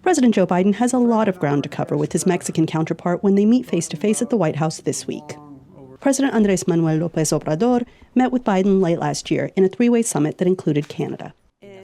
President Joe Biden has a lot of ground to cover with his Mexican counterpart when they meet face-to-face at the White House this week. President Andrés Manuel López Obrador met with Biden late last year in a three-way summit that included Canada.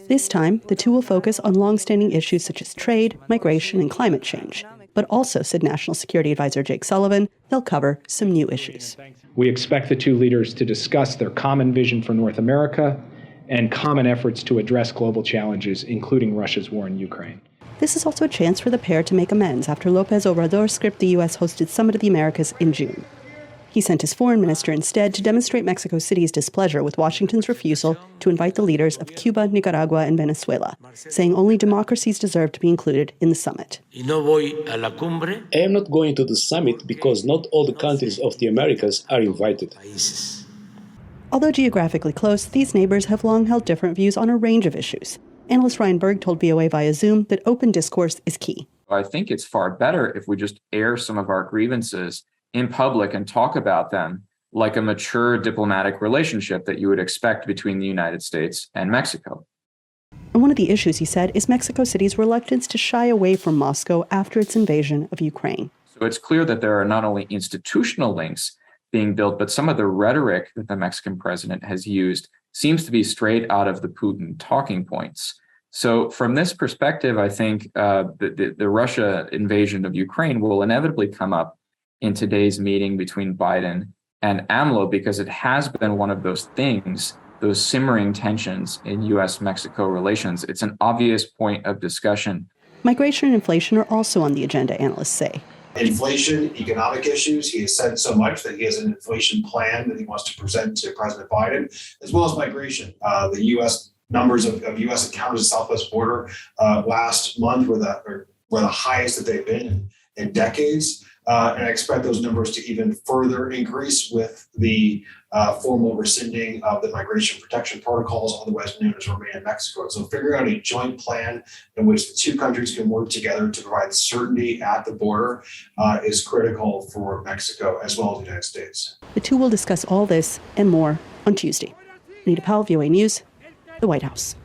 This time, the two will focus on long-standing issues such as trade, migration, and climate change. But also, said National Security Advisor Jake Sullivan, they'll cover some new issues. We expect the two leaders to discuss their common vision for North America and common efforts to address global challenges, including Russia's war in Ukraine. This is also a chance for the pair to make amends after López Obrador skipped the U.S. hosted Summit of the Americas in June. He sent his foreign minister instead to demonstrate Mexico City's displeasure with Washington's refusal to invite the leaders of Cuba, Nicaragua, and Venezuela, saying only democracies deserve to be included in the summit. I am not going to the summit because not all the countries of the Americas are invited. Although geographically close, these neighbors have long held different views on a range of issues. Analyst Berg told VOA via Zoom that open discourse is key. I think it's far better if we just air some of our grievances in public and talk about them like a mature diplomatic relationship that you would expect between the United States and Mexico. And one of the issues, he said, is Mexico City's reluctance to shy away from Moscow after its invasion of Ukraine. So it's clear that there are not only institutional links being built, but some of the rhetoric that the Mexican president has used seems to be straight out of the Putin talking points. So from this perspective, I think the Russia invasion of Ukraine will inevitably come up in today's meeting between Biden and AMLO, because it has been one of those things, those simmering tensions in U.S.-Mexico relations. It's an obvious point of discussion. Migration and inflation are also on the agenda, analysts say. Inflation, economic issues. He has said so much that he has an inflation plan that he wants to present to President Biden, as well as migration. The U.S. numbers of U.S. encounters at the southwest border last month were the highest that they've been in decades. And I expect those numbers to even further increase with the formal rescinding of the migration protection protocols, otherwise known as Remain in Mexico. So figuring out a joint plan in which the two countries can work together to provide certainty at the border is critical for Mexico as well as the United States. The two will discuss all this and more on Tuesday. Anita Powell, VOA News, the White House.